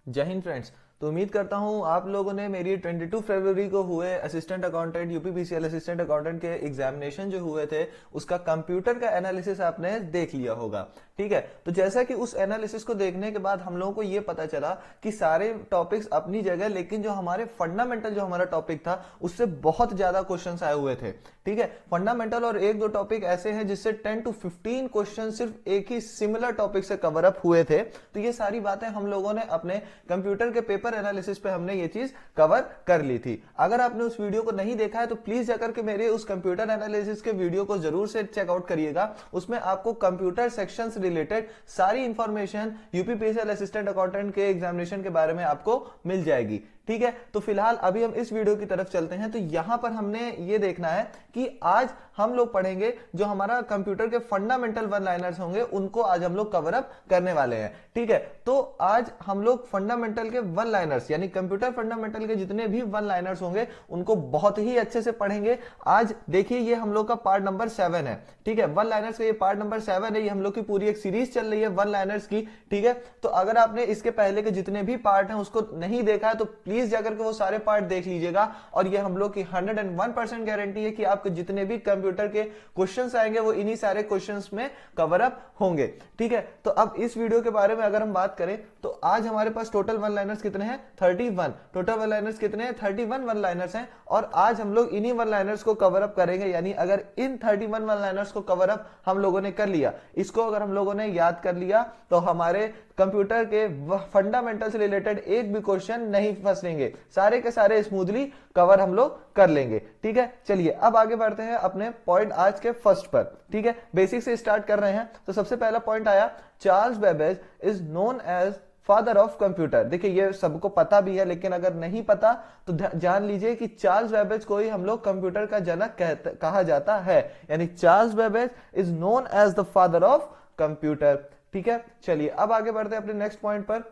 जय हिंद फ्रेंड्स। तो उम्मीद करता हूं आप लोगों ने मेरी 22 फरवरी को हुए assistant accountant UPPCL assistant accountant के एग्जामिनेशन जो हुए थे उसका कंप्यूटर का एनालिसिस आपने देख लिया होगा। ठीक है, तो जैसा कि उस एनालिसिस को देखने के बाद हम लोगों को ये पता चला कि सारे टॉपिक्स अपनी जगह, लेकिन जो हमारे फंडामेंटल जो हमारा टॉपिक था उससे बहुत ज्यादा क्वेश्चंस आए हुए थे। ठीक है, फंडामेंटल और एक दो टॉपिक ऐसे हैं जिससे 10 to 15 क्वेश्चन सिर्फ एक ही सिमिलर टॉपिक से कवर अप हुए थे। तो ये सारी बातें हम लोगों ने अपने कंप्यूटर के पेपर एनालिसिस पे हमने ये चीज कवर कर ली थी। अगर आपने उस वीडियो को नहीं देखा है तो प्लीज जाकर के मेरे उस कंप्यूटर एनालिसिस के वीडियो को जरूर से चेकआउट करिएगा। उसमें आपको कंप्यूटर सेक्शन से रिलेटेड सारी इंफॉर्मेशन यूपीपीसीएल असिस्टेंट अकाउंटेंट के एग्जामिनेशन के बारे में आपको मिल जाएगी। ठीक है, तो फिलहाल अभी हम इस वीडियो की तरफ चलते हैं। तो यहां पर हमने ये देखना है कि आज हम लोग पढ़ेंगे जो हमारा कंप्यूटर के फंडामेंटल वन लाइनर्स होंगे उनको आज हम लोग कवर अप करने वाले हैं। ठीक है, तो आज हम लोग फंडामेंटल के वन लाइनर्स यानी कंप्यूटर फंडामेंटल के जितने भी वन लाइनर्स होंगे उनको बहुत ही अच्छे से पढ़ेंगे। आज देखिए ये हम लोग का पार्ट नंबर 7 है। ठीक है, वन लाइनर्स का ये पार्ट नंबर 7 है। ये हम लोग की पूरी एक सीरीज चल रही है वन लाइनर्स की। ठीक है, तो अगर आपने इसके पहले के जितने भी पार्ट हैं उसको नहीं देखा है तो प्लीज जाकर के वो सारे पार्ट देख लीजिएगा। और ये हम लोग की 101% गारंटी है कि आपके जितने भी कंप्यूटर के क्वेश्चंस आएंगे वो इन्हीं सारे क्वेश्चंस में कवर अप होंगे। ठीक है, तो अब इस वीडियो के बारे में अगर हम बात करें तो आज हमारे पास टोटल वन लाइनर्स कितने हैं? 31। टोटल वन लाइनर्स कितने हैं? 31 वन लाइनर्स हैं। और आज हम लोग इन्हीं वन लाइनर्स को कवर अप करेंगे। यानी अगर इन 31 वन लाइनर्स को कवर अप हम लोगों ने कर लिया, इसको अगर हम लोगों ने याद कर लिया तो हमारे कंप्यूटर के फंडामेंटल से रिलेटेड एक भी क्वेश्चन नहीं फंसेंगे, सारे के सारे स्मूथली कवर हम लोग कर लेंगे। ठीक है, चलिए अब आगे बढ़ते हैं अपने पॉइंट आज के फर्स्ट पर। ठीक है, बेसिक से स्टार्ट कर रहे हैं। तो सबसे पहला पॉइंट आया, Charles Babbage is known as father of computer. देखिए ये सबको पता भी है, लेकिन अगर नहीं पता तो जान लीजिए कि चार्ल्स बेबेज को ही हम लोग कंप्यूटर का जनक कहा जाता है। यानी Charles Babbage is known as the father of computer. ठीक है, चलिए अब आगे बढ़ते हैं अपने नेक्स्ट पॉइंट पर।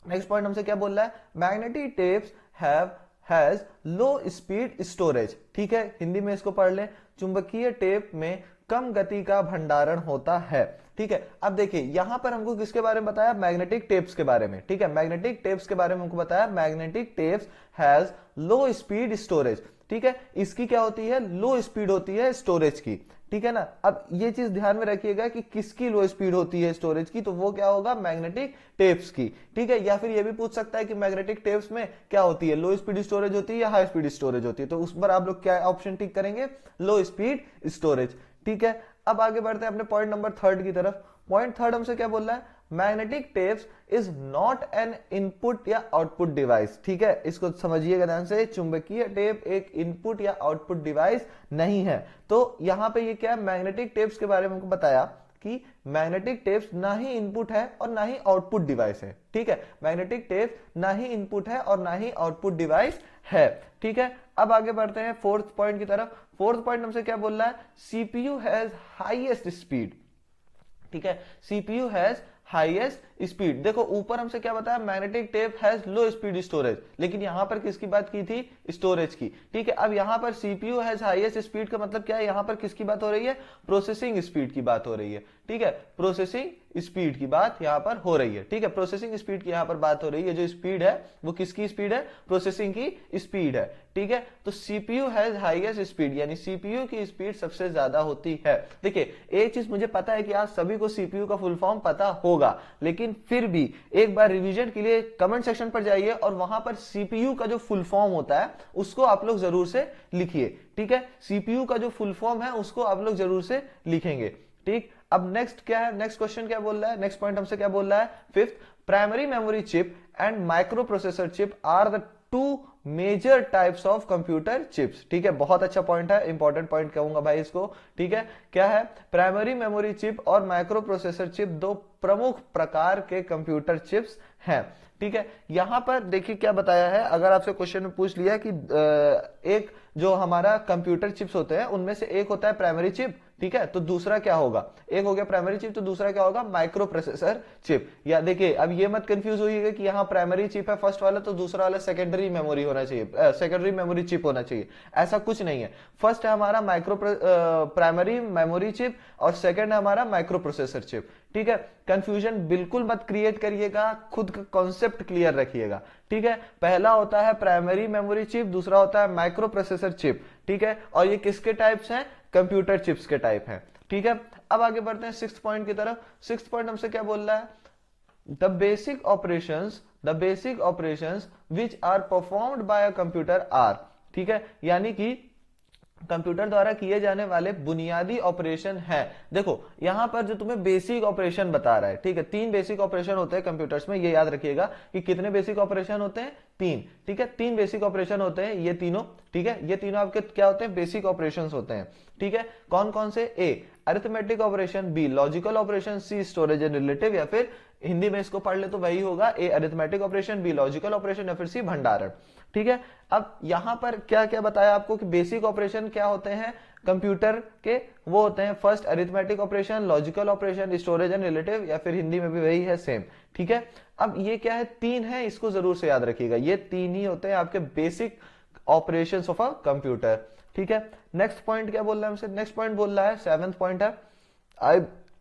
नेक्स्ट पॉइंट हमसे क्या बोल रहा है? Magnetic tapes has low speed storage. ठीक है, हिंदी में इसको पढ़ लें, चुंबकीय टेप में कम गति का भंडारण होता है। ठीक है, अब देखिए यहां पर हमको किसके बारे में बताया? मैग्नेटिक टेप्स के बारे में। ठीक है, मैग्नेटिक टेप्स के बारे में हमको बताया magnetic tapes has low speed storage. ठीक है, इसकी क्या होती है? लो स्पीड होती है स्टोरेज की। ठीक है ना, अब ये चीज ध्यान में रखिएगा कि किसकी लो स्पीड होती है स्टोरेज की, तो वो क्या होगा? मैग्नेटिक टेप्स की। ठीक है, या फिर ये भी पूछ सकता है कि मैग्नेटिक टेप्स में क्या होती है? लो स्पीड स्टोरेज होती है या हाई स्पीड स्टोरेज होती है? तो उस पर आप लोग क्या ऑप्शन टिक करेंगे? लो स्पीड स्टोरेज। ठीक है, अब आगे बढ़ते हैं अपने पॉइंट नंबर 3 की तरफ। पॉइंट 3 हमसे क्या बोल रहा है? Magnetic tapes is not an input या आउटपुट डिवाइस। ठीक है, इसको समझिएगा ध्यान से, चुंबकीय टेप एक इनपुट या आउटपुट डिवाइस नहीं है। तो यहां पे ये क्या है? मैग्नेटिक टेप्स के बारे में हमको बताया कि मैग्नेटिक टेप्स ना ही इनपुट है और ना ही आउटपुट डिवाइस है। ठीक है, मैग्नेटिक टेप्स ना ही इनपुट है और ना ही आउटपुट डिवाइस है। ठीक है, अब आगे बढ़ते हैं फोर्थ पॉइंट की तरफ। फोर्थ पॉइंट हमसे क्या बोल रहा है? CPU has highest speed. ठीक है, सीपीयू हैज हाईएस्ट स्पीड। देखो ऊपर हमसे क्या बताया? Magnetic tape has low speed storage, लेकिन यहां पर किसकी बात की थी? स्टोरेज की। ठीक है, अब यहां पर सीपीयू हैज हाईएस्ट स्पीड का मतलब क्या है? यहां पर किसकी बात हो रही है? प्रोसेसिंग स्पीड की बात हो रही है। ठीक है, प्रोसेसिंग स्पीड की बात यहां पर हो रही है। ठीक है, प्रोसेसिंग स्पीड की यहां पर बात हो रही है। जो स्पीड है वो किसकी स्पीड है? प्रोसेसिंग की स्पीड है। ठीक है, तो सीपीयू हैज हाईएस्ट स्पीड यानी सीपीयू की स्पीड सबसे ज्यादा होती है। देखिए एक चीज मुझे पता है कि आज सभी को सीपीयू का फुल फॉर्म पता होगा, लेकिन फिर भी एक बार रिवीजन के लिए कमेंट सेक्शन पर जाइए और वहां पर सीपीयू का जो फुल फॉर्म होता है उसको आप लोग जरूर से लिखिए। ठीक है, सीपीयू का जो फुल फॉर्म है उसको आप लोग जरूर से लिखेंगे। ठीक, अब नेक्स्ट क्या है? नेक्स्ट क्वेश्चन क्या बोल रहा है? नेक्स्ट पॉइंट हमसे क्या बोल रहा है? Fifth, primary memory chip and microprocessor chip are the two major types of computer chips. ठीक है, बहुत अच्छा पॉइंट है, इंपॉर्टेंट पॉइंट कहूंगा भाई इसको। ठीक है, क्या है? प्राइमरी मेमोरी चिप और माइक्रो प्रोसेसर चिप दो प्रमुख प्रकार के कंप्यूटर चिप्स हैं। ठीक है, यहां पर देखिए क्या बताया है। अगर आपसे क्वेश्चन में पूछ लिया कि एक जो हमारा कंप्यूटर चिप्स होते हैं उनमें से एक होता है प्राइमरी चिप। ठीक है, तो दूसरा क्या होगा, एक हो गया प्राइमरी चिप, तो दूसरा क्या होगा, माइक्रो प्रोसेसर चिप। या देखिए अब ये मत कंफ्यूज होइएगा कि यहाँ प्राइमरी चिप है फर्स्ट वाला तो दूसरा वाला सेकेंडरी मेमोरी होना चाहिए, सेकेंडरी मेमोरी चिप होना चाहिए, ऐसा कुछ नहीं है। फर्स्ट है हमारा माइक्रो प्राइमरी मेमोरी चिप और सेकंड है हमारा माइक्रो प्रोसेसर चिप। ठीक है, कंफ्यूजन बिल्कुल मत क्रिएट करिएगा, खुद का कॉन्सेप्ट क्लियर रखिएगा। ठीक है, पहला होता है प्राइमरी मेमोरी चिप, दूसरा होता है माइक्रो प्रोसेसर चिप। ठीक है, और ये किसके टाइप्स हैं, कंप्यूटर चिप्स के टाइप हैं। ठीक है, अब आगे बढ़ते हैं सिक्स्थ पॉइंट की तरफ। सिक्स्थ पॉइंट हमसे क्या बोल रहा है, the basic operations which are performed by a computer are. ठीक है, यानी कि कंप्यूटर द्वारा किए जाने वाले बुनियादी ऑपरेशन है। देखो यहां पर जो तुम्हें बेसिक ऑपरेशन बता रहा है, ठीक है, 3 बेसिक ऑपरेशन होते हैं कंप्यूटर्स में, ये याद रखिएगा कि कितने बेसिक ऑपरेशन होते हैं, 3। ठीक है, 3 बेसिक ऑपरेशन होते हैं ये तीनों। ठीक है, ये तीनों आपके क्या होते हैं, बेसिक ऑपरेशन होते हैं। ठीक है, कौन कौन से, A arithmetic operation, B logical operation, C storage and relative, या फिर हिंदी में इसको पढ़ ले तो वही होगा, A arithmetic operation, B logical operation, या फिर सी भंडारण। ठीक है, अब यहां पर क्या क्या बताया आपको कि बेसिक ऑपरेशन क्या होते हैं कंप्यूटर के, वो होते हैं first arithmetic operation, logical operation, storage and relative, या फिर हिंदी में भी वही है सेम। ठीक है, अब ये क्या है, 3 है, इसको जरूर से याद रखिएगा, ये 3 ही होते हैं आपके basic operations of a computer. ठीक है, नेक्स्ट पॉइंट क्या बोल रहा है हमसे, नेक्स्ट पॉइंट बोल रहा है 7th पॉइंट है,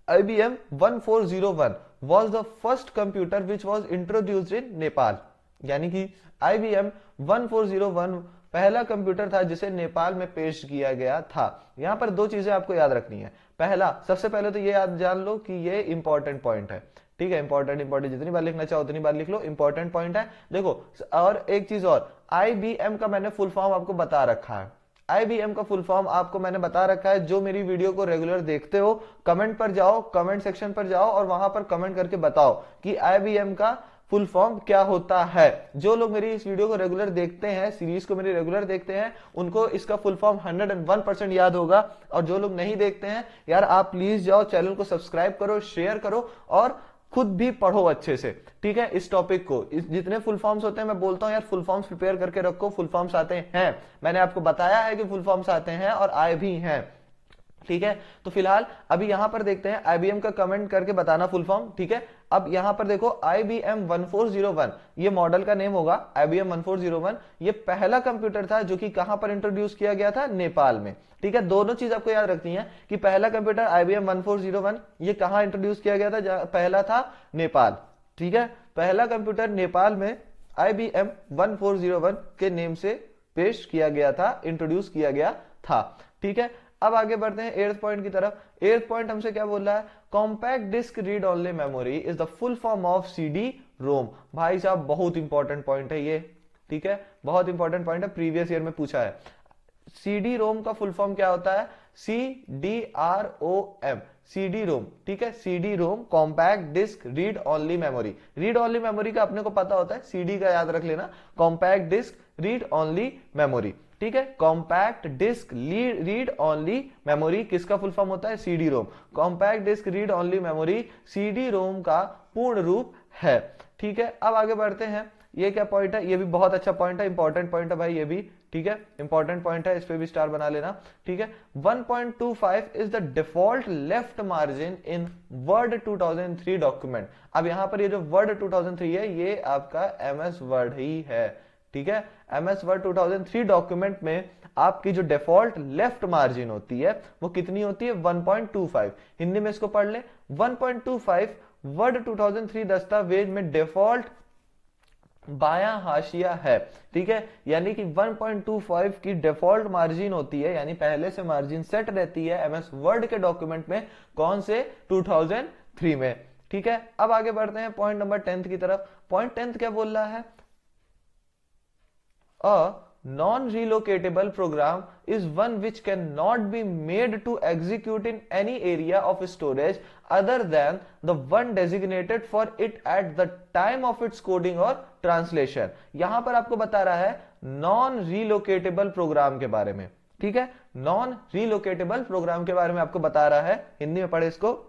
IBM 1401 was the first computer which was introduced in Nepal। यानी कि IBM 1401 पहला कंप्यूटर था जिसे नेपाल में पेश किया गया था। यहां पर 2 चीजें आपको याद रखनी है। पहला, सबसे पहले तो ये याद जान लो कि ये इंपॉर्टेंट पॉइंट है। ठीक है, इंपॉर्टेंट जितनी बार लिखना चाहो उतनी बार लिख लो, इंपॉर्टेंट पॉइंट है। देखो और एक चीज और, IBM का मैंने फुल फॉर्म आपको बता रखा है, IBM का फुल फॉर्म आपको मैंने बता रखा है। जो मेरी वीडियो को रेगुलर देखते हो, कमेंट पर जाओ, कमेंट सेक्शन पर जाओ और वहां पर कमेंट करके बताओ कि IBM का फुल फॉर्म क्या होता है। जो लोग मेरी इस वीडियो को रेगुलर देखते हैं, सीरीज को मेरी रेगुलर देखते हैं, उनको इसका फुल फॉर्म 101% याद होगा। और जो लोग नहीं देखते हैं यार, आप प्लीज जाओ चैनल को सब्सक्राइब करो, शेयर करो और खुद भी पढ़ो अच्छे से। ठीक है, इस टॉपिक को, जितने फुल फॉर्म्स होते हैं मैं बोलता हूं यार फुल फॉर्म्स प्रिपेयर करके रखो, फुल फॉर्म्स आते हैं, मैंने आपको बताया है कि फुल फॉर्म्स आते हैं और आए भी हैं। ठीक है, तो फिलहाल अभी यहां पर देखते हैं IBM का, कमेंट करके बताना फुल फॉर्म। ठीक है, अब यहां पर देखो IBM 1401 ये मॉडल का नेम होगा, IBM 1401 ये पहला कंप्यूटर था जो कि कहां पर इंट्रोड्यूस किया गया था, नेपाल में। ठीक है, दोनों चीज आपको याद रखनी है कि पहला कंप्यूटर IBM 1401 ये कहां इंट्रोड्यूस किया गया था, पहला था नेपाल। ठीक है, पहला कंप्यूटर नेपाल में IBM 1401 के नेम से पेश किया गया था, इंट्रोड्यूस किया गया था। ठीक है, अब आगे बढ़ते हैं 8th पॉइंट की तरफ। 8th पॉइंट हमसे क्या बोल रहा है, compact disc read only memory is the full form of CD ROM. भाई साहब बहुत इंपॉर्टेंट पॉइंट है ये। ठीक है, बहुत इंपॉर्टेंट पॉइंट है, प्रीवियस ईयर में पूछा है। CD रोम का फुल फॉर्म क्या होता है, CDROM, CD रोम। ठीक है, CD ROM compact disc read only memory. Read only memory का अपने को पता होता है, CD का याद रख लेना, compact disc read only memory. ठीक है, compact disc read only memory किसका फुल फॉर्म होता है, CD ROM. Compact disc read only memory CD ROM का पूर्ण रूप है। ठीक है, अब आगे बढ़ते हैं, ये क्या पॉइंट है, ये भी बहुत अच्छा पॉइंट है, इंपॉर्टेंट पॉइंट है भाई ये भी। ठीक है, इंपॉर्टेंट पॉइंट है, इस पे भी स्टार बना लेना। ठीक है, 1.25 is the default left margin in word 2003 document. अब यहां पर ये जो वर्ड 2003 है ये आपका MS वर्ड ही है। ठीक है, MS वर्ड 2003 डॉक्यूमेंट में आपकी जो डिफॉल्ट लेफ्ट मार्जिन होती है वो कितनी होती है, 1.25। हिंदी में इसको पढ़ ले, 1.25 वर्ड 2003 दस्तावेज में डिफॉल्ट बायां हाशिया है। ठीक है, यानी कि 1.25 की डिफॉल्ट मार्जिन होती है, यानी पहले से मार्जिन सेट रहती है MS वर्ड के डॉक्यूमेंट में, कौन से, 2003 में। ठीक है, अब आगे बढ़ते हैं पॉइंट नंबर 10th की तरफ। पॉइंट 10th क्या बोल रहा है, A non-relocatable program is one which cannot be made to execute in any area of storage other than the one designated for it at the time of its coding or translation। यहां पर आपको बता रहा है non relocatable programme के बारे में। ठीक है, नॉन रीलोकेटेबल प्रोग्राम के बारे में आपको बता रहा है, हिंदी में पढ़े इसको,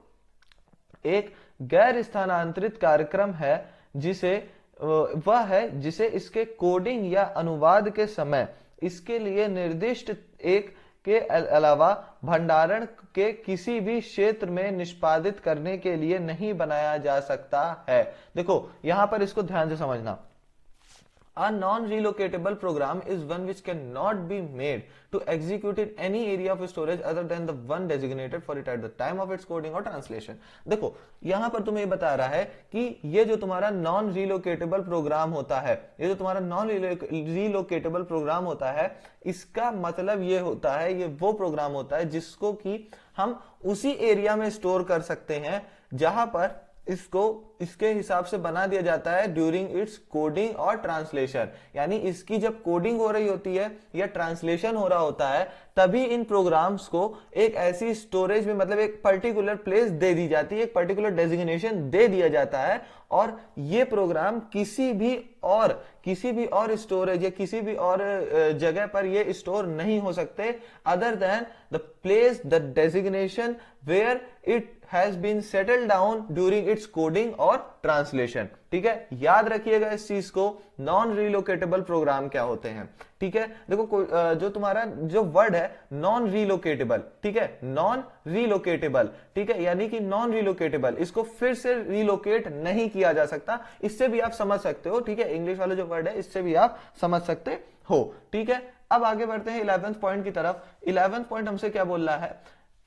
एक गैर स्थानांतरित कार्यक्रम है जिसे वह है जिसे इसके कोडिंग या अनुवाद के समय इसके लिए निर्दिष्ट एक के अलावा भंडारण के किसी भी क्षेत्र में निष्पादित करने के लिए नहीं बनाया जा सकता है। देखो यहां पर इसको ध्यान से समझना। A non-relocatable program is one which cannot be made to execute in any area of storage other than the one designated for it at the time of its coding or translation। देखो यहां पर तुम्हें बता रहा है कि ये जो तुम्हारा नॉन रिलोकेटेबल प्रोग्राम होता है, ये जो तुम्हारा नॉन रिलोकेटेबल प्रोग्राम होता है, इसका मतलब ये होता है, ये वो प्रोग्राम होता है जिसको कि हम उसी एरिया में स्टोर कर सकते हैं जहां पर इसको इसके हिसाब से बना दिया जाता है ड्यूरिंग इट्स कोडिंग और ट्रांसलेशन। यानी इसकी जब कोडिंग हो रही होती है या ट्रांसलेशन हो रहा होता है तभी इन प्रोग्राम्स को एक ऐसी स्टोरेज में, मतलब एक पर्टिकुलर प्लेस दे दी जाती है, एक पर्टिकुलर डेजिग्नेशन दे दिया जाता है, और ये प्रोग्राम किसी भी और स्टोरेज या किसी भी और जगह पर ये स्टोर नहीं हो सकते other than the place the designation where it has been settle down during its coding और ट्रांसलेशन। ठीक है, याद रखिएगा इस चीज को, नॉन रिलोकेटेबल प्रोग्राम क्या होते हैं। ठीक है, देखो जो तुम्हारा जो वर्ड है नॉन रिलोकेटेबल, ठीक है, नॉन रिलोकेटेबल, ठीक है, यानी कि नॉन रिलोकेटेबल, इसको फिर से रिलोकेट नहीं किया जा सकता। इससे भी आप समझ सकते हो, ठीक है, इंग्लिश वाला जो वर्ड है इससे भी आप समझ सकते हो। ठीक है, अब आगे बढ़ते हैं 11th पॉइंट की तरफ। 11th पॉइंट हमसे क्या बोल रहा है,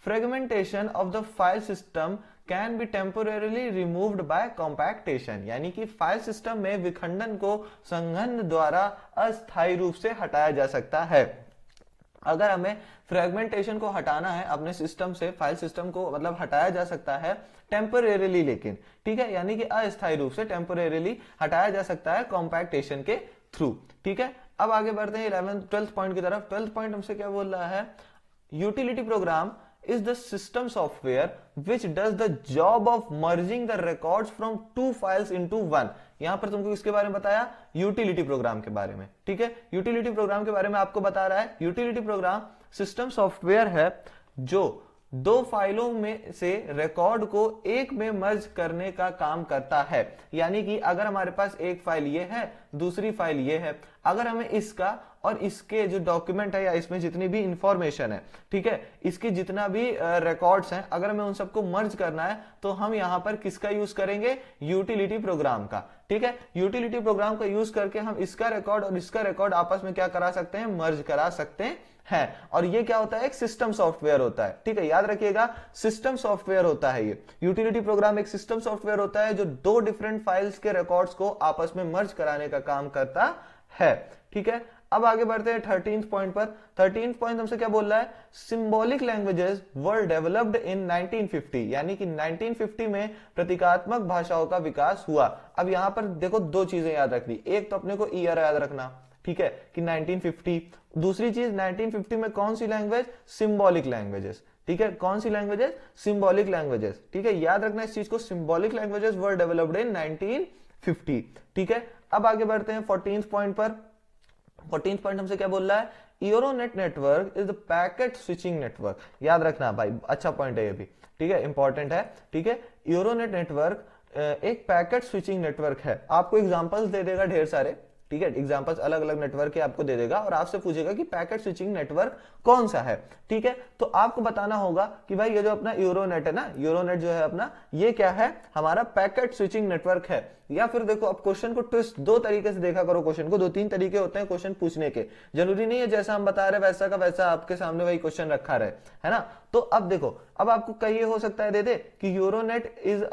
fragmentation of the file system can be temporarily removed by compaction. यानी कि फाइल सिस्टम में विखंडन को संघनन द्वारा अस्थायी रूप से हटाया जा सकता है। अगर हमें फ्रेगमेंटेशन को हटाना है अपने सिस्टम से, फाइल सिस्टम को मतलब हटाया जा सकता है टेम्पोरेली, लेकिन ठीक है, यानी कि अस्थायी रूप से टेम्पोरेली हटाया जा सकता है कॉम्पैक्टेशन के थ्रू। ठीक है, अब आगे बढ़ते हैं 12th पॉइंट की तरफ। 12th पॉइंट हमसे क्या बोल रहा है, utility programme is the system software which does the job of merging the records from two files into one। यहां पर तुमको किसके बारे में बताया, यूटिलिटी प्रोग्राम के बारे में। ठीक है, यूटिलिटी प्रोग्राम के बारे में आपको बता रहा है, यूटिलिटी प्रोग्राम सिस्टम सॉफ्टवेयर है जो दो फाइलों में से रिकॉर्ड को एक में मर्ज करने का काम करता है। यानी कि अगर हमारे पास एक फाइल ये है, दूसरी फाइल ये है, अगर हमें इसका और इसके जो डॉक्यूमेंट है या इसमें जितनी भी इंफॉर्मेशन है, ठीक है, इसकी जितना भी रिकॉर्ड्स हैं, अगर हमें उन सबको मर्ज करना है तो हम यहां पर किसका यूज करेंगे, यूटिलिटी प्रोग्राम का। ठीक है, यूटिलिटी प्रोग्राम का यूज करके हम इसका रिकॉर्ड और इसका रिकॉर्ड आपस में क्या करा सकते हैं, मर्ज करा सकते हैं। और ये क्या होता है, एक सिस्टम सॉफ्टवेयर होता है। ठीक है, याद रखिएगा सिस्टम सॉफ्टवेयर होता है ये यूटिलिटी प्रोग्राम, एक सिस्टम सॉफ्टवेयर होता है जो दो डिफरेंट फाइल्स के रिकॉर्ड्स को आपस में मर्ज कराने का काम करता है। ठीक है, अब आगे बढ़ते हैं 13th पॉइंट पर। 13th पॉइंट हमसे क्या बोल रहा है, symbolic languages were developed in 1950। यानी कि 1950 में प्रतीकात्मक भाषाओं का विकास हुआ। अब यहां पर देखो दो चीजें याद रखनी, एक तो अपने को ईयर याद रखना, ठीक है, कि 1950, दूसरी चीज 1950 में कौन सी लैंग्वेज, सिंबॉलिक लैंग्वेजेस। ठीक है, कौन सी लैंग्वेजेस, सिंबॉलिक लैंग्वेजेस। ठीक है, याद रखना इस चीज को, symbolic languages were developed in 1950। ठीक है, अब आगे बढ़ते हैं 14th पॉइंट पर। 14th पॉइंट हमसे क्या बोल रहा है, Euronet network is the packet switching network. याद रखना भाई, अच्छा पॉइंट है ये भी, ठीक है, इंपॉर्टेंट है। ठीक है, यूरोनेट नेटवर्क एक पैकेट स्विचिंग नेटवर्क है। आपको एग्जांपल्स दे देगा ढेर सारे, ठीक है, एग्जांपल्स अलग अलग नेटवर्क के आपको दे देगा और आपसे पूछेगा कि पैकेट स्विचिंग नेटवर्क कौन सा है। ठीक है, तो आपको बताना होगा कि भाई ये जो अपना यूरोनेट है ना, यूरोनेट जो है अपना, ये क्या है, हमारा पैकेट स्विचिंग नेटवर्क है। या फिर देखो अब क्वेश्चन को ट्विस्ट दो तरीके से देखा करो, क्वेश्चन को दो तीन तरीके होते हैं क्वेश्चन पूछने के, जरूरी नहीं है जैसा हम बता रहे वैसा का वैसा आपके सामने वही क्वेश्चन रखा रहे, है ना। तो अब देखो, अब आपको कहीं हो सकता है दे दे कि यूरोनेट इज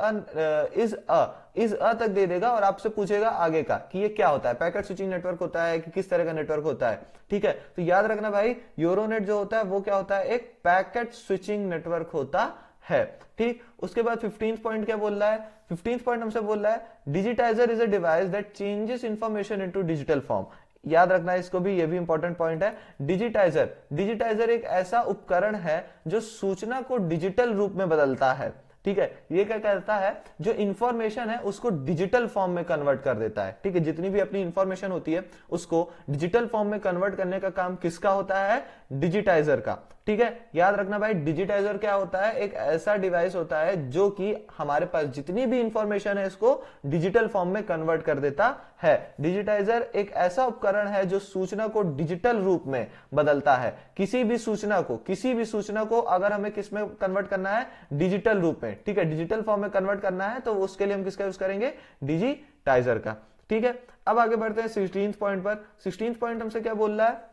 अ तक दे देगा और आपसे पूछेगा आगे का कि ये क्या होता है, पैकेट स्विचिंग नेटवर्क होता है कि किस तरह का नेटवर्क होता है। ठीक है, तो याद रखना भाई, यूरोनेट जो होता है वो क्या होता है, एक पैकेट स्विचिंग नेटवर्क होता है। ठीक, उसके बाद 15th पॉइंट क्या बोल रहा है, 15th पॉइंट हमसे बोल रहा है, digitiser is a device that changes information into digital form. याद रखना इसको भी, ये भी इंपॉर्टेंट पॉइंट है। डिजिटाइजर एक ऐसा उपकरण है जो सूचना को डिजिटल रूप में बदलता है। ठीक है, ये क्या करता है, जो इंफॉर्मेशन है उसको डिजिटल फॉर्म में कन्वर्ट कर देता है। ठीक है, जितनी भी अपनी इंफॉर्मेशन होती है उसको डिजिटल फॉर्म में कन्वर्ट करने का काम किसका होता है, डिजिटाइजर का। ठीक है, याद रखना भाई, डिजिटाइजर क्या होता है, एक ऐसा डिवाइस होता है जो कि हमारे पास जितनी भी इंफॉर्मेशन है इसको डिजिटल फॉर्म में कन्वर्ट कर देता है। डिजिटाइजर एक ऐसा उपकरण है जो सूचना को डिजिटल रूप में बदलता है। किसी भी सूचना को अगर हमें किस में कन्वर्ट करना है, डिजिटल रूप में, ठीक है, डिजिटल फॉर्म में कन्वर्ट करना है, तो उसके लिए हम किसका यूज करेंगे, डिजिटाइजर का। ठीक है, अब आगे बढ़ते हैं 16th पॉइंट पर। 16th पॉइंट हमसे क्या बोल रहा है,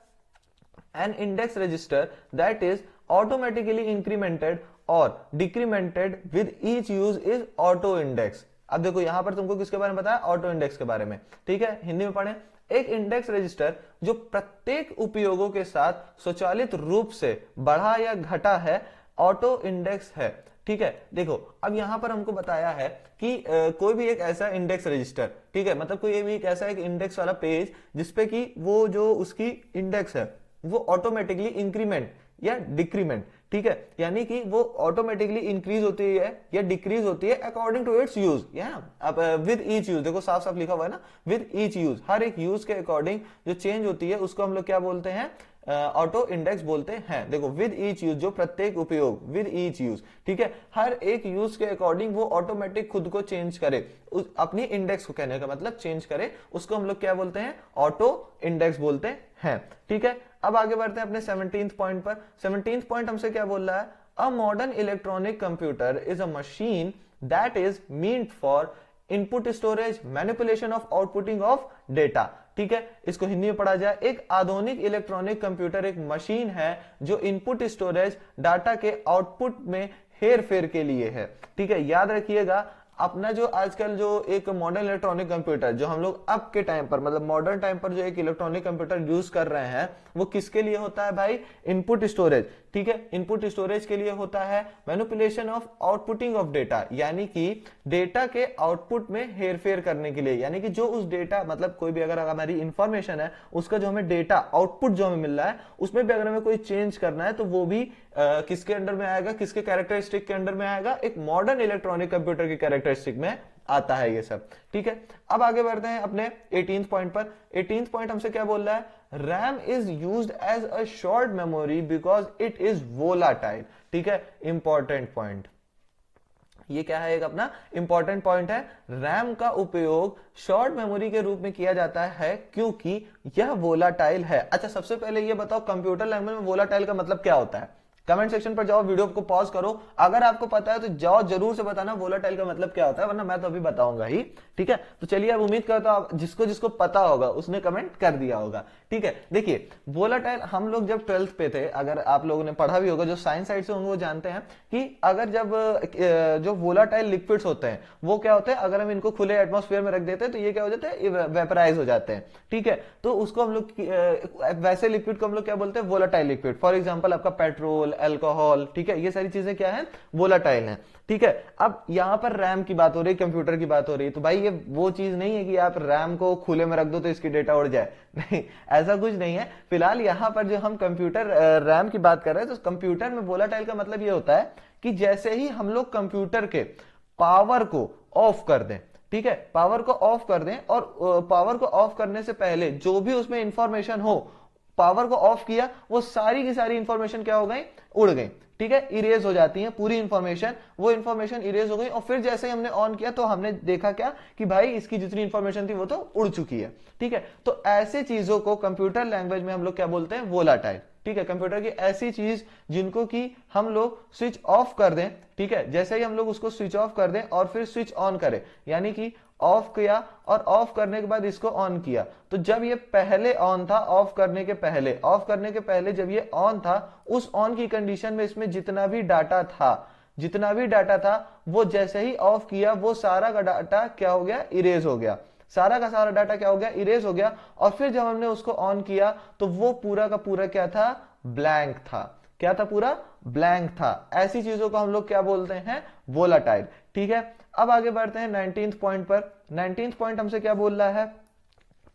an index register that is automatically incremented or decremented with each use is auto index। अब देखो यहां पर तुमको किसके बारे में बताया, ऑटो इंडेक्स के बारे में। ठीक है, हिंदी में पढ़ें, एक इंडेक्स रजिस्टर जो प्रत्येक उपयोगों के साथ स्वचालित रूप से बढ़ा या घटा है, ऑटो इंडेक्स है। ठीक है, देखो अब यहां पर हमको बताया है कि कोई भी एक ऐसा इंडेक्स रजिस्टर, ठीक है, मतलब कोई भी एक ऐसा एक इंडेक्स वाला पेज जिसपे कि वो जो उसकी इंडेक्स है वो ऑटोमेटिकली इंक्रीमेंट या डिक्रीमेंट, ठीक है, यानी कि वो ऑटोमेटिकली इंक्रीज होती है या डिक्रीज होती है अकॉर्डिंग टू इट्स यूज। अब विद ईच यूज, देखो साफ साफ लिखा हुआ है ना, विद ईच यूज, हर एक यूज के अकॉर्डिंग जो चेंज होती है उसको हम लोग क्या बोलते हैं, ऑटो इंडेक्स बोलते हैं। देखो विद ईच यूज, जो प्रत्येक उपयोग, विद ईच यूज, ठीक है, हर एक यूज के अकॉर्डिंग वो ऑटोमेटिक खुद को चेंज करे, अपनी इंडेक्स को, कहने का मतलब चेंज करे, उसको हम लोग क्या बोलते हैं, ऑटो इंडेक्स बोलते हैं। ठीक है, अब आगे बढ़ते हैं अपने 17th पॉइंट पर। 17th पॉइंट हमसे क्या बोल रहा है, a modern electronic computer is a machine that is meant for input storage, manipulation of outputting of data. ठीक है, इसको हिंदी में पढ़ा जाए, एक आधुनिक इलेक्ट्रॉनिक कंप्यूटर एक मशीन है जो इनपुट स्टोरेज, डाटा के आउटपुट में हेर फेर के लिए है। ठीक है, याद रखिएगा, अपना जो आजकल जो एक मॉडर्न इलेक्ट्रॉनिक कंप्यूटर जो हम लोग अब के टाइम पर, मतलब मॉडर्न टाइम पर जो एक इलेक्ट्रॉनिक कंप्यूटर यूज कर रहे हैं, वो किसके लिए होता है भाई, इनपुट स्टोरेज। ठीक है, इनपुट स्टोरेज के लिए होता है, manipulation of outputting of data, यानी कि डेटा के आउटपुट में हेरफेर करने के लिए, यानी कि जो उस डेटा, मतलब कोई भी अगर हमारी इंफॉर्मेशन है उसका जो हमें डेटा आउटपुट जो हमें मिल रहा है उसमें भी अगर हमें कोई चेंज करना है तो वो भी किसके अंडर में आएगा, किसके कैरेक्टरिस्टिक के अंडर में आएगा, एक मॉडर्न इलेक्ट्रॉनिक कंप्यूटर के कैरेक्टरिस्टिक में आता है ये सब। ठीक है, अब आगे बढ़ते हैं अपने 18th पॉइंट पर। 18th पॉइंट हमसे क्या बोल रहा है, RAM is used as a short memory because it is volatile. ठीक है, इंपॉर्टेंट पॉइंट, ये क्या है, एक अपना इंपॉर्टेंट पॉइंट है, रैम का उपयोग शॉर्ट मेमोरी के रूप में किया जाता है क्योंकि यह वोलाटाइल है। अच्छा, सबसे पहले ये बताओ कंप्यूटर लैंग्वेज में वोलाटाइल का मतलब क्या होता है, कमेंट सेक्शन पर जाओ, वीडियो को पॉज करो, अगर आपको पता है तो जाओ जरूर से बताना वोलाटाइल का मतलब क्या होता है, वरना मैं तो अभी बताऊंगा ही। ठीक है, तो चलिए, अब उम्मीद करता हूं जिसको जिसको पता होगा उसने कमेंट कर दिया होगा। ठीक है, देखिए वोलाटाइल, हम लोग जब 12th पे थे, अगर आप लोगों ने पढ़ा भी होगा, जो साइंस साइड से होंगे वो जानते हैं कि अगर जब जो वोलाटाइल लिक्विड्स होते हैं वो क्या होते हैं, अगर हम इनको खुले एटमॉस्फेयर में रख देते हैं तो ये क्या हो जाते हैं, वेपराइज हो जाते हैं। ठीक है, तो उसको हम लोग वैसे लिक्विड को हम लोग क्या बोलते हैं, वोलाटाइल लिक्विड। फॉर एग्जाम्पल आपका पेट्रोल, अल्कोहल, ठीक है, ये सारी चीजें क्या है, वोलाटाइल हैं। ठीक है, अब यहां पर रैम की बात हो रही है, कंप्यूटर की बात हो रही है, तो भाई ये वो चीज नहीं है कि आप रैम को खुले में रख दो तो इसकी डेटा उड़ जाए, नहीं, ऐसा कुछ नहीं है। फिलहाल यहां पर जो हम कंप्यूटर रैम की बात कर रहे हैं, तो कंप्यूटर में वोलाटाइल का मतलब ये होता है कि जैसे ही हम लोग कंप्यूटर के पावर को ऑफ कर दें, ठीक है, पावर को ऑफ कर दें, और पावर को ऑफ करने से पहले जो भी उसमें इंफॉर्मेशन हो, पावर को ऑफ किया, वो सारी की सारी इंफॉर्मेशन क्या हो गई, उड़ गई। ठीक है, इरेज हो जाती है पूरी इंफॉर्मेशन, वो इंफॉर्मेशन इरेज हो गई, और फिर जैसे ही हमने ऑन किया तो हमने देखा क्या कि भाई इसकी जितनी इंफॉर्मेशन थी वो तो उड़ चुकी है। ठीक है, तो ऐसे चीजों को कंप्यूटर लैंग्वेज में हम लोग क्या बोलते हैं, वोलाटाइल। ठीक है, कंप्यूटर की ऐसी चीज जिनको कि हम लोग स्विच ऑफ कर दें, ठीक है, जैसे ही हम लोग उसको स्विच ऑफ कर दें और फिर स्विच ऑन करें, यानी कि ऑफ किया और ऑफ करने के बाद इसको ऑन किया, तो जब ये पहले ऑन था, ऑफ करने के पहले जब ये ऑन था, उस ऑन की कंडीशन में इसमें जितना भी डाटा था वो जैसे ही ऑफ किया वो सारा का डाटा क्या हो गया, इरेज हो गया, सारा का सारा डाटा क्या हो गया, इरेज हो गया। और फिर जब हमने उसको ऑन किया तो वो पूरा का पूरा क्या था, ब्लैंक था। क्या था, पूरा ब्लैंक था। ऐसी चीजों को हम लोग क्या बोलते हैं, वोलाटाइल। ठीक है, अब आगे बढ़ते हैं 19th पॉइंट पर। 19th पॉइंट हमसे क्या बोल रहा है,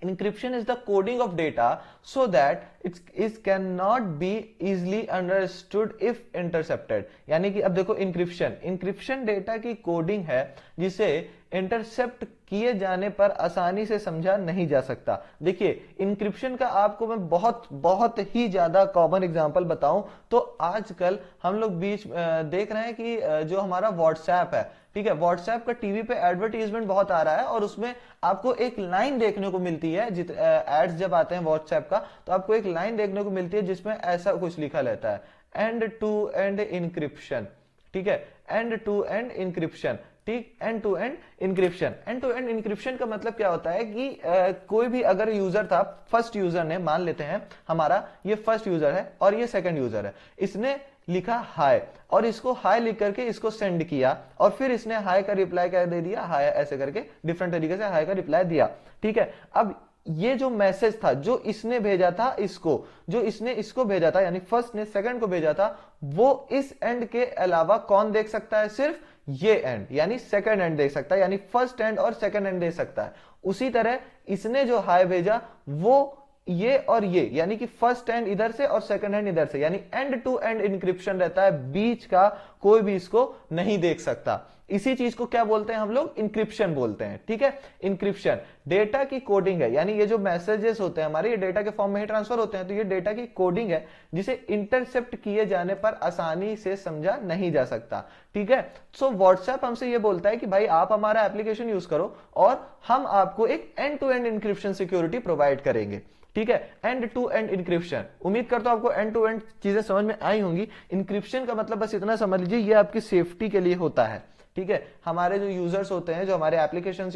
encryption is the coding of data so that it cannot be easily understood if intercepted। यानी कि अब देखो इंक्रिप्शन डेटा की कोडिंग है जिसे इंटरसेप्ट किए जाने पर आसानी से समझा नहीं जा सकता। देखिए इंक्रिप्शन का आपको मैं बहुत बहुत ही ज्यादा कॉमन एग्जांपल बताऊं तो आजकल हम लोग बीच देख रहे हैं कि जो हमारा व्हाट्सएप है, ठीक है, व्हाट्सएप का टीवी पे एडवर्टीजमेंट बहुत आ रहा है और उसमें आपको एक लाइन देखने को मिलती है, एड्स जब आते हैं व्हाट्सएप का तो आपको एक लाइन देखने को मिलती है जिसमें ऐसा कुछ लिखा रहता है, एंड टू एंड इंक्रिप्शन, ठीक है, एंड टू एंड इंक्रिप्शन, ठीक, end to end encryption. End to end encryption का मतलब क्या होता है कि कोई भी अगर यूजर था, फर्स्ट यूजर ने, मान लेते हैं हमारा ये फर्स्ट यूजर है और ये सेकंड यूजर है, इसने लिखा हाय और इसको हाय लिख करके इसको सेंड किया और फिर इसने हाय का रिप्लाई क्या दे दिया, हाय, ऐसे करके डिफरेंट तरीके से हाय का रिप्लाई दिया, ठीक है। अब ये जो मैसेज था जो इसने भेजा था इसको, जो इसने इसको भेजा था यानी फर्स्ट ने सेकंड को भेजा था, वो इस एंड के अलावा कौन देख सकता है, सिर्फ ये एंड यानी सेकंड एंड देख सकता है, यानी फर्स्ट एंड और सेकंड एंड देख सकता है। उसी तरह इसने जो हाय भेजा वो ये और ये यानी कि फर्स्ट एंड इधर से और सेकंड एंड इधर से, यानी एंड टू एंड इंक्रिप्शन रहता है, बीच का कोई भी इसको नहीं देख सकता। इसी चीज को क्या बोलते हैं हम लोग, इंक्रिप्शन बोलते हैं, ठीक है। इंक्रिप्शन डेटा की कोडिंग है, यानी ये जो मैसेजेस होते हैं हमारे, ये डेटा के फॉर्म में ही ट्रांसफर होते हैं, तो ये डेटा की कोडिंग है जिसे इंटरसेप्ट किए जाने पर आसानी से समझा नहीं जा सकता, ठीक है। सो व्हाट्सएप हमसे ये बोलता है कि भाई आप हमारा एप्लीकेशन यूज करो और हम आपको एक end to end encryption security provide करेंगे, ठीक है, एंड टू एंड इंक्रिप्शन। उम्मीद करता हूं आपको एंड टू एंड चीजें समझ में आई होंगी। इंक्रिप्शन का मतलब बस इतना समझ लीजिए, ये आपकी सेफ्टी के लिए होता है, ठीक है। हमारे जो यूजर्स होते हैं, जो हमारे एप्लीकेशन,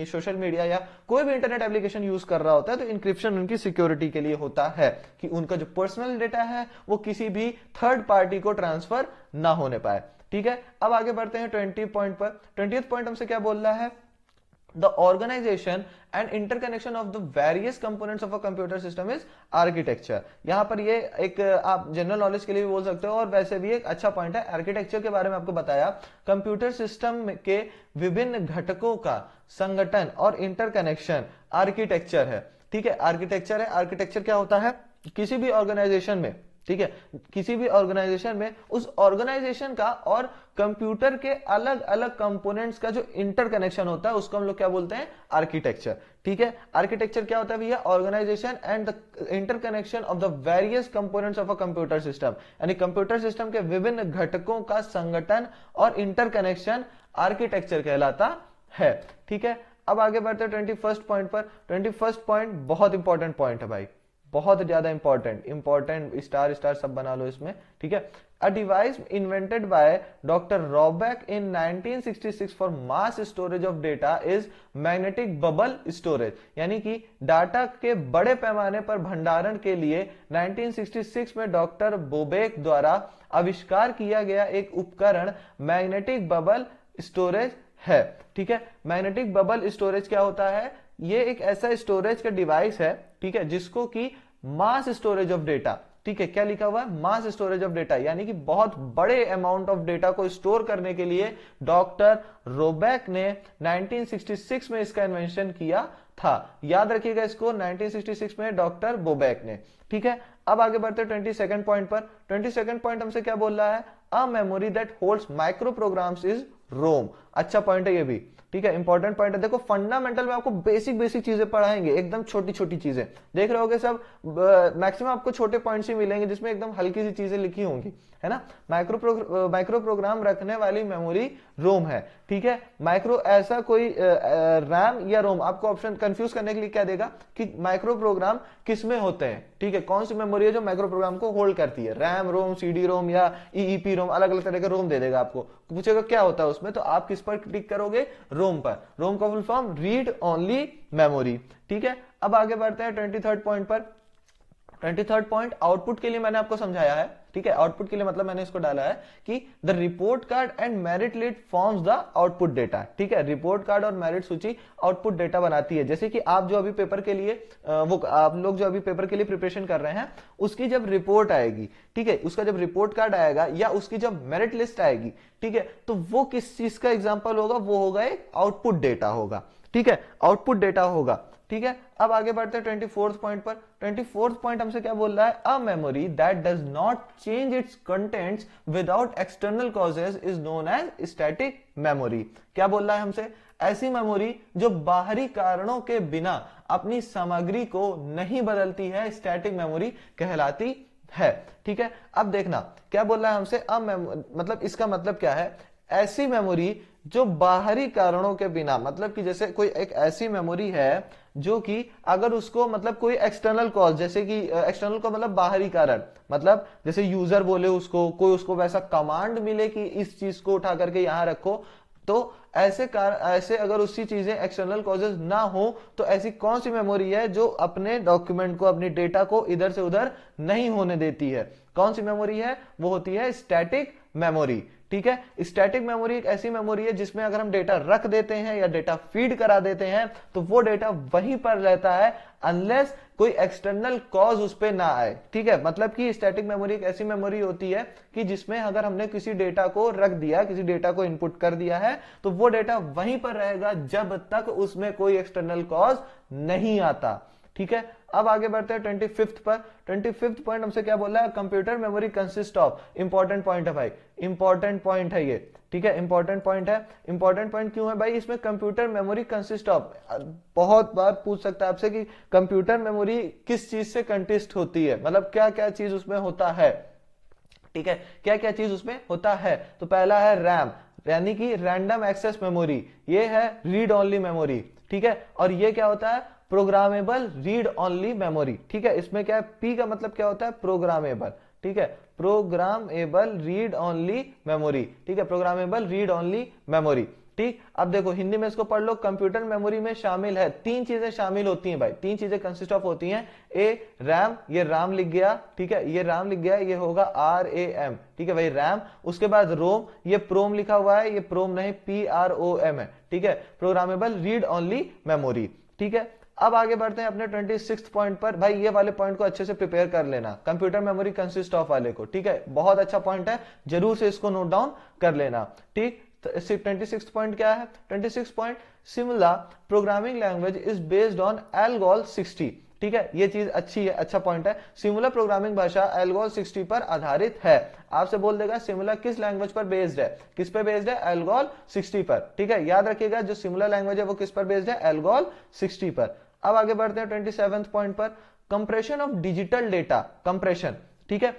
सोशल मीडिया या कोई भी इंटरनेट एप्लीकेशन यूज कर रहा होता है, तो इंक्रिप्शन उनकी सिक्योरिटी के लिए होता है कि उनका जो पर्सनल डेटा है वो किसी भी थर्ड पार्टी को ट्रांसफर ना होने पाए, ठीक है। अब आगे बढ़ते हैं 20 पॉइंट पर। 20th पॉइंट हमसे क्या बोल रहा है, the organization and interconnection of the various components of a computer system is architecture। यहां पर ये एक आप जनरल नॉलेज के लिए भी बोल सकते हो और वैसे भी एक अच्छा पॉइंट है। आर्किटेक्चर के बारे में आपको बताया, कंप्यूटर सिस्टम के विभिन्न घटकों का संगठन और इंटरकनेक्शन आर्किटेक्चर है, ठीक है। आर्किटेक्चर है, आर्किटेक्चर क्या होता है, किसी भी ऑर्गेनाइजेशन में, ठीक है, किसी भी ऑर्गेनाइजेशन में उस ऑर्गेनाइजेशन का और कंप्यूटर के अलग अलग कंपोनेंट्स का जो इंटरकनेक्शन होता है उसको हम लोग क्या बोलते हैं, आर्किटेक्चर, ठीक है। आर्किटेक्चर क्या होता है भैया, organisation and the interconnection of the various components of a computer system, यानी कंप्यूटर सिस्टम के विभिन्न घटकों का संगठन और इंटरकनेक्शन आर्किटेक्चर कहलाता है, ठीक है। अब आगे बढ़ते हैं 21st पॉइंट पर। 21st पॉइंट बहुत इंपॉर्टेंट पॉइंट है भाई, बहुत ज्यादा इंपॉर्टेंट, स्टार स्टार सब बना लो इसमें, ठीक है। A device invented by doctor Roback in 1966 for mass storage of data is magnetic bubble storage, यानी कि डाटा के बड़े पैमाने पर भंडारण के लिए 1966 में डॉक्टर बोबेक द्वारा आविष्कार किया गया एक उपकरण मैग्नेटिक बबल स्टोरेज है, ठीक है। मैग्नेटिक बबल स्टोरेज क्या होता है, ये एक ऐसा स्टोरेज का डिवाइस है, ठीक है, जिसको कि मास स्टोरेज ऑफ डेटा, ठीक है, क्या लिखा हुआ है, मास स्टोरेज ऑफ डेटा, यानी कि बहुत बड़े अमाउंट ऑफ डेटा को स्टोर करने के लिए डॉक्टर रोबैक ने 1966 में इसका इन्वेंशन किया था। याद रखिएगा इसको, 1966 में डॉक्टर बोबैक ने, ठीक है। अब आगे बढ़ते हैं 22nd पॉइंट पर। 22nd पॉइंट हमसे क्या बोल रहा है, a memory that holds micro programs is ROM. अच्छा पॉइंट है ये भी, ठीक है, इंपॉर्टेंट पॉइंट है। देखो फंडामेंटल में आपको बेसिक चीजें पढ़ाएंगे, एकदम छोटी छोटी चीजें देख रहे होगे सब, मैक्सिमम आपको छोटे पॉइंट्स ही मिलेंगे जिसमें एकदम हल्की सी चीजें लिखी होंगी, है ना। माइक्रो प्रोग्राम रखने वाली मेमोरी रोम है, ठीक है। माइक्रो ऐसा कोई रैम या रोम, आपको ऑप्शन कंफ्यूज करने के लिए क्या देगा कि माइक्रो प्रोग्राम किसमें होते हैं, ठीक है, कौन सी मेमोरी है जो माइक्रो प्रोग्राम को होल्ड करती है, रैम रोम, सीडी रोम या ईईपी रोम, अलग अलग तरह के रोम दे देगा आपको, पूछेगा क्या होता है उसमें, तो आप किस पर क्लिक करोगे, रोम पर। रोम का full form read only memory, ठीक है। अब आगे बढ़ते हैं 23rd पॉइंट पर। 23rd पॉइंट आउटपुट के लिए मैंने आपको समझाया है, ठीक है। आउटपुट के लिए मतलब मैंने इसको डाला है कि the report card and merit list forms the output data, ठीक है। रिपोर्ट कार्ड और मेरिट सूची आउटपुट डेटा बनाती है। जैसे कि आप जो अभी पेपर के लिए आप लोग जो अभी पेपर के लिए प्रिपरेशन कर रहे हैं, उसकी जब रिपोर्ट आएगी, ठीक है, उसका जब रिपोर्ट कार्ड आएगा या उसकी जब मेरिट लिस्ट आएगी, ठीक है, तो वो किस चीज का एग्जाम्पल होगा, वो होगा एक आउटपुट डेटा होगा, ठीक है, आउटपुट डेटा होगा। ठीक है, अब आगे बढ़ते हैं 24th पॉइंट पर। 24th पॉइंट हमसे क्या बोल रहा है, a memory that does not change its contents without external causes is known as static memory. क्या बोल रहा है हमसे, ऐसी मेमोरी जो बाहरी कारणों के बिना अपनी सामग्री को नहीं बदलती है स्टैटिक मेमोरी कहलाती है। ठीक है, अब देखना क्या बोल रहा है हमसे, मतलब इसका मतलब क्या है, ऐसी मेमोरी जो बाहरी कारणों के बिना, मतलब कि जैसे कोई एक ऐसी मेमोरी है जो कि अगर उसको मतलब कोई एक्सटर्नल कॉज, जैसे कि एक्सटर्नल को मतलब बाहरी कारण, मतलब जैसे यूजर बोले उसको, कोई उसको वैसा कमांड मिले कि इस चीज को उठा करके यहां रखो, तो ऐसे अगर उसकी चीजें एक्सटर्नल कॉजेज ना हो तो ऐसी कौन सी मेमोरी है जो अपने डॉक्यूमेंट को, अपनी डेटा को इधर से उधर नहीं होने देती है, कौन सी मेमोरी है, वो होती है स्टैटिक मेमोरी। ठीक है, स्टैटिक मेमोरी एक ऐसी मेमोरी है जिसमें अगर हम डेटा रख देते हैं या डेटा फीड करा देते हैं तो वो डेटा वहीं पर रहता है अनलेस कोई एक्सटर्नल कॉज उस पर ना आए। ठीक है, मतलब कि स्टैटिक मेमोरी एक ऐसी मेमोरी होती है कि जिसमें अगर हमने किसी डेटा को रख दिया, किसी डेटा को इनपुट कर दिया है तो वो डेटा वहीं पर रहेगा जब तक उसमें कोई एक्सटर्नल कॉज नहीं आता। ठीक है, अब आगे बढ़ते हैं 25th पर। 25th पॉइंट हमसे क्या बोला है, computer memory consist of, important point है भाई, इंपॉर्टेंट पॉइंट है ये। ठीक है, इंपॉर्टेंट पॉइंट है। इंपॉर्टेंट पॉइंट क्यों है भाई, इसमें कंप्यूटर मेमोरी कंसिस्ट ऑफ, बहुत बार पूछ सकता है आपसे कि कंप्यूटर मेमोरी किस चीज से कंसिस्ट होती है, मतलब क्या क्या चीज उसमें होता है। ठीक है, क्या क्या चीज उसमें होता है, तो पहला है रैम, यानी कि रैंडम एक्सेस मेमोरी, ये है रीड ओनली मेमोरी। ठीक है, और ये क्या होता है, प्रोग्रामेबल रीड ओनली मेमोरी। ठीक है, इसमें क्या है, पी का मतलब क्या होता है, प्रोग्रामेबल। ठीक है, प्रोग्रामेबल रीड ओनली मेमोरी। ठीक है, प्रोग्रामेबल रीड ओनली मेमोरी। ठीक, अब देखो हिंदी में इसको पढ़ लो, कंप्यूटर मेमोरी में शामिल है, तीन चीजें शामिल होती हैं भाई, तीन चीजें कंसिस्ट ऑफ होती हैं। ए रैम, ये राम लिख गया, ठीक है, ये राम लिख गया, ये होगा RAM। ठीक है भाई, रैम। उसके बाद रोम, ये प्रोम लिखा हुआ है, ये प्रोम नहीं, PROM है। ठीक है, प्रोग्रामेबल रीड ओनली मेमोरी। ठीक है, अब आगे बढ़ते हैं अपने 26th पॉइंट पर। भाई ये वाले पॉइंट को अच्छे से प्रिपेयर कर लेना, कंप्यूटर मेमोरी कंसिस्ट ऑफ वाले को। ठीक है, बहुत अच्छा पॉइंट है, जरूर से इसको नोट डाउन कर लेना। ठीक, 26th पॉइंट क्या है, 26th point, Simula programming language is based on ALGOL 60। ठीक है, ये चीज अच्छी है, अच्छा पॉइंट है। सिमुला प्रोग्रामिंग भाषा एल्गोल 60 पर आधारित है। आपसे बोल देगा सिमुला किस लैंग्वेज पर बेस्ड है, किस पे बेस्ड है, एल्गोल 60 पर। ठीक है, याद रखिएगा जो सिमुला लैंग्वेज है वो किस पर बेस्ड है, एल्गोल 60 पर। अब आगे बढ़ते हैं 27th पॉइंट पर, compression of digital data, compression. ठीक है,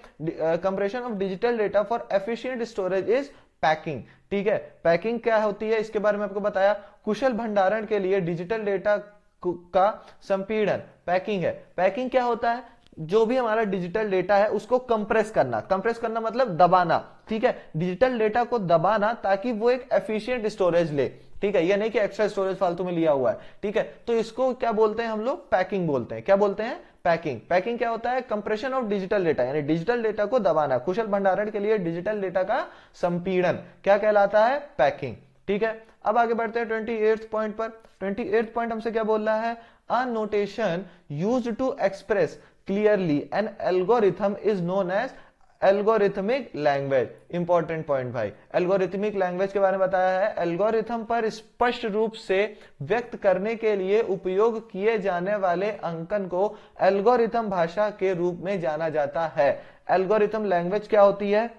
compression of digital data for efficient storage is packing. ठीक है, पैकिंग क्या होती है इसके बारे में आपको बताया, कुशल भंडारण के लिए डिजिटल डेटा का संपीड़न पैकिंग है। पैकिंग क्या होता है, जो भी हमारा डिजिटल डेटा है उसको कंप्रेस करना, कंप्रेस करना मतलब दबाना। ठीक है, डिजिटल डेटा को दबाना ताकि वो एक एफिशिएंट स्टोरेज ले। ठीक है, ये नहीं कि एक्स्ट्रा स्टोरेज फालतू में लिया हुआ है। ठीक है, तो इसको क्या बोलते हैं हम लोग, पैकिंग बोलते हैं। क्या बोलते हैं, पैकिंग। पैकिंग क्या होता है, कंप्रेशन ऑफ डिजिटल डेटा, यानी डिजिटल डेटा को दबाना, कुशल भंडारण के लिए डिजिटल डेटा का संपीड़न क्या कहलाता है, पैकिंग। ठीक है, अब आगे बढ़ते हैं 28th पॉइंट पर। 28th पॉइंट हमसे क्या बोल रहा है, a notation used to express clearly an algorithm is known as algorithmic language. Important point भाई, एल्गोरिथमिक लैंग्वेज के बारे में बताया है, एल्गोरिथम पर स्पष्ट रूप से व्यक्त करने के लिए उपयोग किए जाने वाले अंकन को एल्गोरिथम भाषा के रूप में जाना जाता है। एल्गोरिथम लैंग्वेज क्या होती है,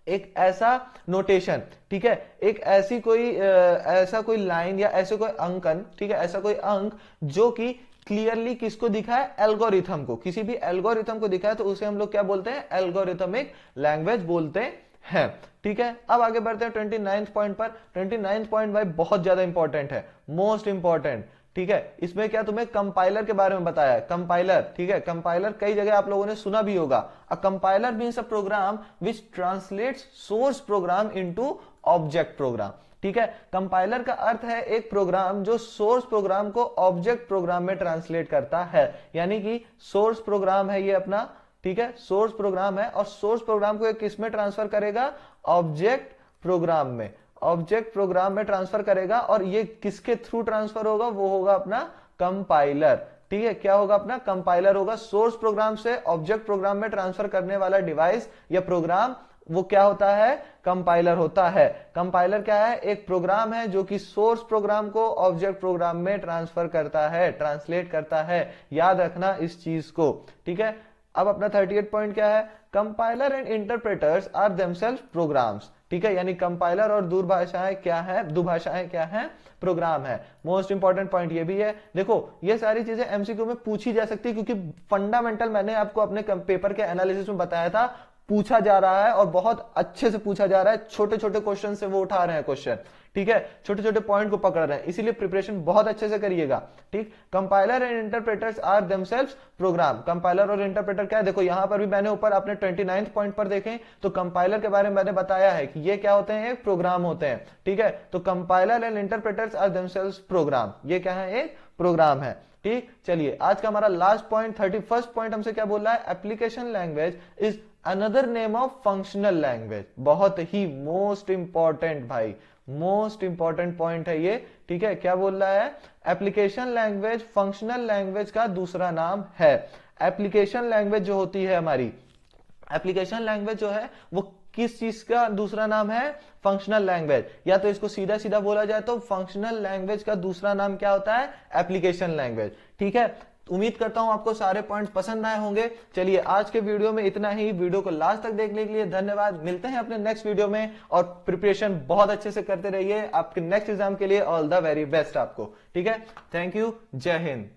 एक ऐसा नोटेशन, ठीक है, एक ऐसा कोई लाइन या ऐसे कोई अंकन, ठीक है, ऐसा कोई अंक जो कि क्लियरली किसको दिखा है, एल्गोरिथम को, किसी भी एल्गोरिथम को दिखा है तो उसे हम लोग क्या बोलते हैं, एल्गोरिथमिक लैंग्वेज बोलते हैं। ठीक है, अब आगे बढ़ते हैं 29th पॉइंट पर। 29th पॉइंट भाई बहुत ज्यादा इंपॉर्टेंट है, मोस्ट इंपॉर्टेंट। ठीक है, इसमें क्या तुम्हें कंपाइलर के बारे में बताया है, कंपाइलर। ठीक है, कंपाइलर कई जगह आप लोगों ने सुना भी होगा। A compiler means a program which translates source program into object program. ठीक है, कंपाइलर का अर्थ है एक प्रोग्राम जो सोर्स प्रोग्राम को ऑब्जेक्ट प्रोग्राम में ट्रांसलेट करता है, यानी कि सोर्स प्रोग्राम है ये अपना, ठीक है, सोर्स प्रोग्राम है और सोर्स प्रोग्राम को किस में ट्रांसफर करेगा, ऑब्जेक्ट प्रोग्राम में, ऑब्जेक्ट प्रोग्राम में ट्रांसफर करेगा। और ये किसके थ्रू ट्रांसफर होगा, वो होगा अपना कंपाइलर। ठीक है, क्या होगा, अपना कंपाइलर होगा, सोर्स प्रोग्राम से ऑब्जेक्ट प्रोग्राम में ट्रांसफर करने वाला डिवाइस या प्रोग्राम वो क्या होता है, कंपाइलर होता है। कंपाइलर क्या है, एक प्रोग्राम है जो कि सोर्स प्रोग्राम को ऑब्जेक्ट प्रोग्राम में ट्रांसफर करता है, ट्रांसलेट करता है। याद रखना इस चीज को, ठीक है। अब अपना 38 पॉइंट क्या है, compiler and interpreters are themselves programs, ठीक है। यानी कंपाइलर और दुभाषाएं क्या है, दुभाषाएं क्या है, प्रोग्राम है। मोस्ट इंपॉर्टेंट पॉइंट ये भी है, देखो ये सारी चीजें एमसीक्यू में पूछी जा सकती है, क्योंकि फंडामेंटल मैंने आपको अपने पेपर के एनालिसिस में बताया था, पूछा जा रहा है और बहुत अच्छे से पूछा जा रहा है। छोटे छोटे क्वेश्चन से वो उठा रहे हैं क्वेश्चन, ठीक है, छोटे छोटे पॉइंट को पकड़ रहे हैं, इसीलिए प्रिपरेशन बहुत अच्छे से करिएगा, ठीक। Compiler and interpreters are themselves program. Compiler और इंटरप्रेटर क्या है, देखो यहां पर भी मैंने ऊपर अपने 29 पॉइंट पर देखें तो कंपाइलर के बारे में मैंने बताया है कि ये क्या होते हैं, एक प्रोग्राम होते हैं, ठीक है। तो compiler and interpreters are themselves program, ये क्या है, एक प्रोग्राम है, ठीक। चलिए आज का हमारा लास्ट पॉइंट 31st पॉइंट हमसे क्या बोल रहा है, application language is another name of functional language. बहुत ही मोस्ट इंपॉर्टेंट भाई, मोस्ट इंपॉर्टेंट पॉइंट है ये, ठीक है। क्या बोल रहा है, एप्लीकेशन लैंग्वेज फंक्शनल लैंग्वेज का दूसरा नाम है। एप्लीकेशन लैंग्वेज जो होती है हमारी, एप्लीकेशन लैंग्वेज जो है वो किस चीज का दूसरा नाम है, फंक्शनल लैंग्वेज। या तो इसको सीधा सीधा बोला जाए तो फंक्शनल लैंग्वेज का दूसरा नाम क्या होता है, एप्लीकेशन लैंग्वेज, ठीक है। उम्मीद करता हूं आपको सारे पॉइंट्स पसंद आए होंगे। चलिए आज के वीडियो में इतना ही, वीडियो को लास्ट तक देखने के लिए धन्यवाद। मिलते हैं अपने नेक्स्ट वीडियो में, और प्रिपरेशन बहुत अच्छे से करते रहिए आपके नेक्स्ट एग्जाम के लिए। ऑल द वेरी बेस्ट आपको, ठीक है। थैंक यू, जय हिंद।